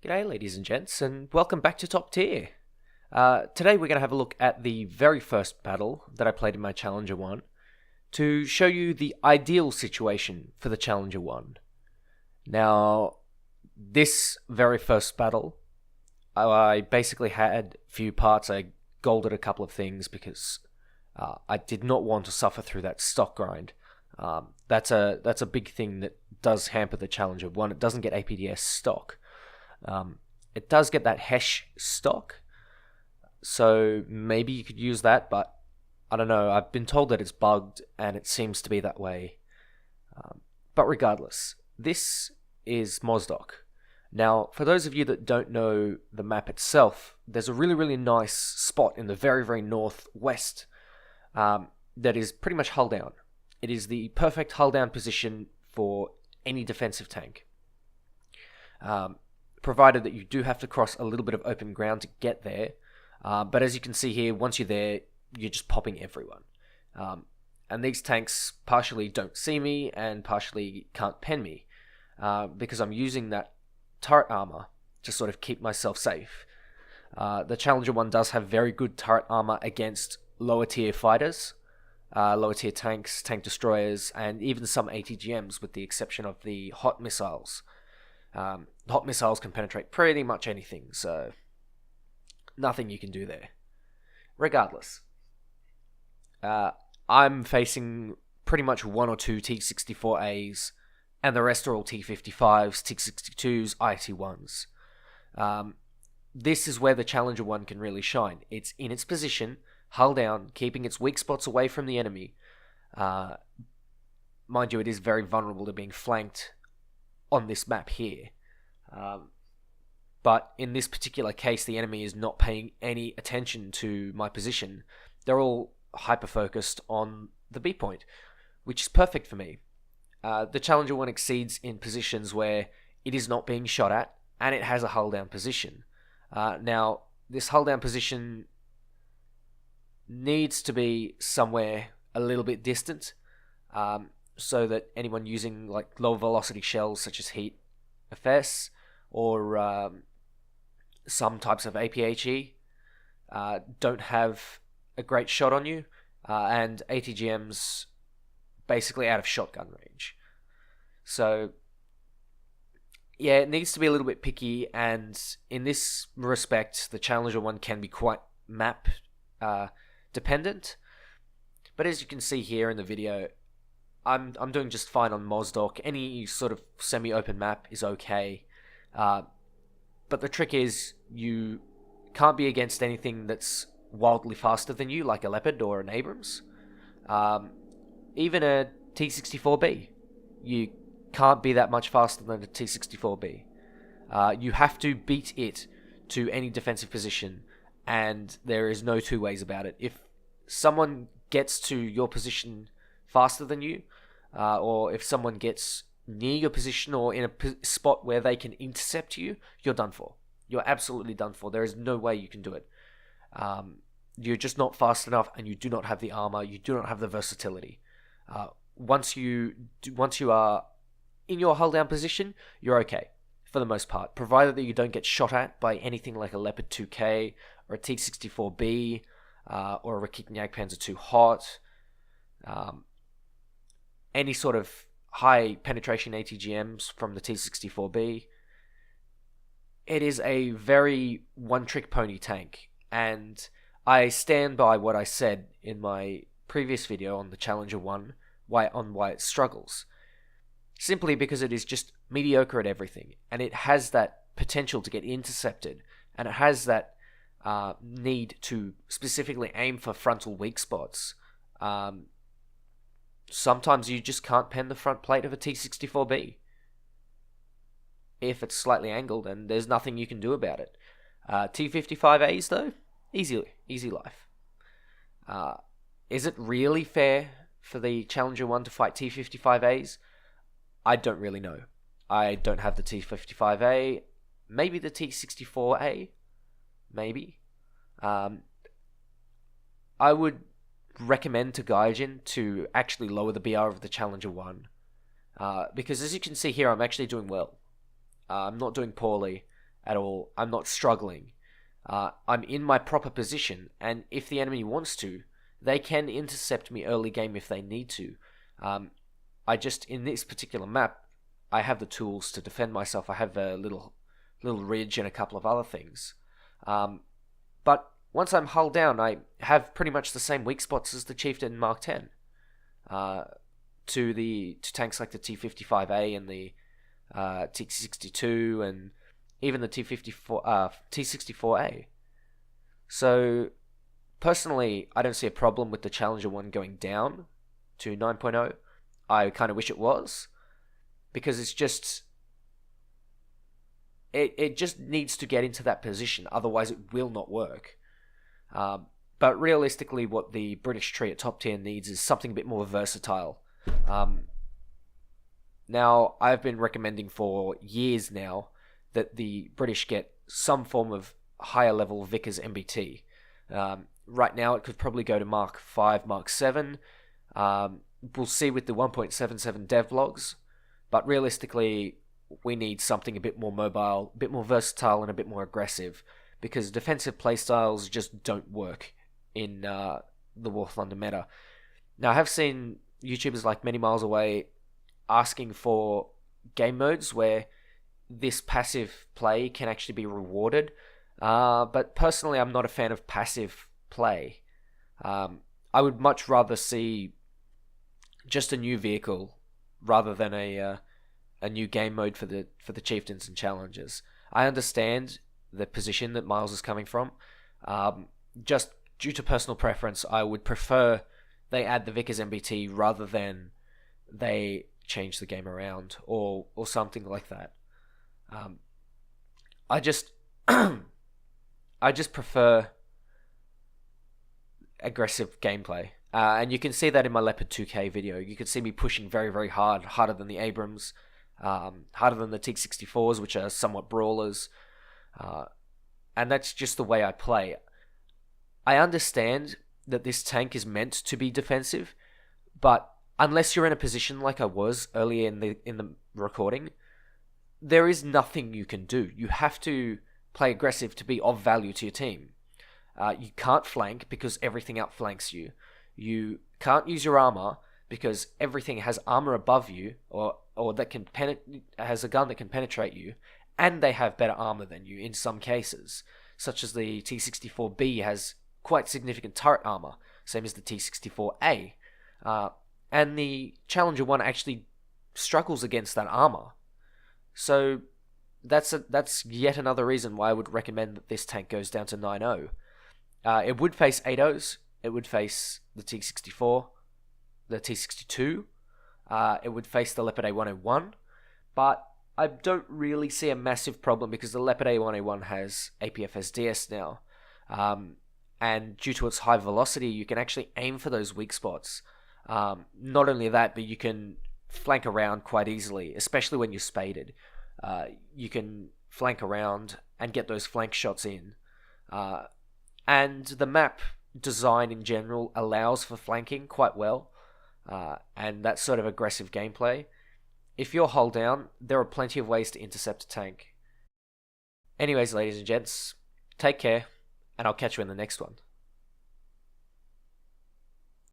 G'day, ladies and gents, and welcome back to Top Tier. Today we're going to have a look at the very first battle that I played in my Challenger 1 to show you the ideal situation for the Challenger 1. Now, this very first battle, I basically had a few parts. I golded a couple of things because I did not want to suffer through that stock grind. That's a big thing that does hamper the Challenger 1. It doesn't get APDS stock. It does get that Hesh stock, so maybe you could use that, but I don't know. I've been told that it's bugged, and it seems to be that way. But regardless, this is Mozdok. Now, for those of you that don't know the map itself, there's a really nice spot in the very northwest that is pretty much hull down. It is the perfect hull down position for any defensive tank. Provided that you do have to cross a little bit of open ground to get there. But as you can see here, once you're there, you're just popping everyone. And these tanks partially don't see me and partially can't pen me because I'm using that turret armor to sort of keep myself safe. The Challenger 1 does have very good turret armor against lower tier fighters, lower tier tanks, tank destroyers, and even some ATGMs with the exception of the hot missiles. Hot missiles can penetrate pretty much anything, so nothing you can do there. Regardless, I'm facing pretty much one or two T-64As, and the rest are all T-55s, T-62s, IT-1s. This is where the Challenger 1 can really shine. It's in its position, hull down, keeping its weak spots away from the enemy. Mind you, it is very vulnerable to being flanked on this map here. But in this particular case, the enemy is not paying any attention to my position. They're all hyper-focused on the B point, which is perfect for me. The Challenger 1 exceeds in positions where it is not being shot at, and it has a hull down position. Now, this hull down position needs to be somewhere a little bit distant, so that anyone using like low velocity shells such as Heat FS or some types of APHE don't have a great shot on you, and ATGMs basically out of shotgun range. So yeah, it needs to be a little bit picky, and in this respect, the Challenger 1 can be quite map dependent. But as you can see here in the video, I'm doing just fine on Mozdok. Any sort of semi-open map is okay. But the trick is you can't be against anything that's wildly faster than you, like a Leopard or an Abrams. Even a T-64B. You can't be that much faster than a T-64B. You have to beat it to any defensive position, and there is no two ways about it. If someone gets to your position faster than you, or if someone gets near your position or in a spot where they can intercept you, you're done for. You're absolutely done for. There is no way you can do it. You're just not fast enough, and you do not have the armor. You do not have the versatility. Once you are in your hull down position, you're okay for the most part, provided that you don't get shot at by anything like a Leopard 2K or a T-64B or a Rakik Panzer II Hot. Any sort of high penetration ATGMs from the T-64B. It is a very one-trick pony tank, and I stand by what I said in my previous video on the Challenger 1 why it struggles. Simply because it is just mediocre at everything, and it has that potential to get intercepted, and it has that need to specifically aim for frontal weak spots. Sometimes you just can't pen the front plate of a T-64B if it's slightly angled, and there's nothing you can do about it. T-55As, though, easy life. Is it really fair for the Challenger 1 to fight T-55As? I don't really know. I don't have the T-55A. Maybe the T-64A? Maybe. I would recommend to Gaijin to actually lower the BR of the Challenger 1. Because as you can see here, I'm actually doing well. I'm not doing poorly, at all. I'm not struggling. I'm in my proper position, and if the enemy wants to, they can intercept me early game if they need to. In this particular map, I have the tools to defend myself. I have a little ridge and a couple of other things. But once I'm hull down, I have pretty much the same weak spots as the Chieftain Mark 10. To tanks like the T55A and the T62 and even the T64A. So personally, I don't see a problem with the Challenger 1 going down to 9.0. I kind of wish it was, because it's just it just needs to get into that position, otherwise it will not work. But realistically, what the British tree at top tier needs is something a bit more versatile. Now, I've been recommending for years now that the British get some form of higher level Vickers MBT. Right now, it could probably go to Mark 5, Mark 7. We'll see with the 1.77 devlogs, but realistically, we need something a bit more mobile, a bit more versatile, and a bit more aggressive, because defensive playstyles just don't work in the War Thunder meta. Now, I have seen YouTubers like Many Miles Away asking for game modes where this passive play can actually be rewarded, but personally, I'm not a fan of passive play. I would much rather see just a new vehicle rather than a new game mode for the Chieftains and Challengers. I understand the position that Miles is coming from. Just due to personal preference, I would prefer they add the Vickers MBT rather than they change the game around or something like that. I just prefer aggressive gameplay. And you can see that in my Leopard 2K video. You can see me pushing very, very hard, harder than the Abrams, harder than the T64s, which are somewhat brawlers. And that's just the way I play. I understand that this tank is meant to be defensive, but unless you're in a position like I was earlier in the recording, there is nothing you can do. You have to play aggressive to be of value to your team. You can't flank because everything outflanks you. You can't use your armor because everything has armor above you, or that has a gun that can penetrate you, and they have better armor than you in some cases, such as the T64B has quite significant turret armor, same as the T64A, and the Challenger 1 actually struggles against that armor. So that's yet another reason why I would recommend that this tank goes down to 9.0. It would face 8.0s, it would face the T64, the T62, it would face the Leopard A101, but I don't really see a massive problem because the Leopard A101 has APFS DS now, and due to its high velocity, you can actually aim for those weak spots. Not only that, but you can flank around quite easily, especially when you're spaded. You can flank around and get those flank shots in. And the map design in general allows for flanking quite well, and that sort of aggressive gameplay. If you're hull down, there are plenty of ways to intercept a tank. Anyways, ladies and gents, take care, and I'll catch you in the next one.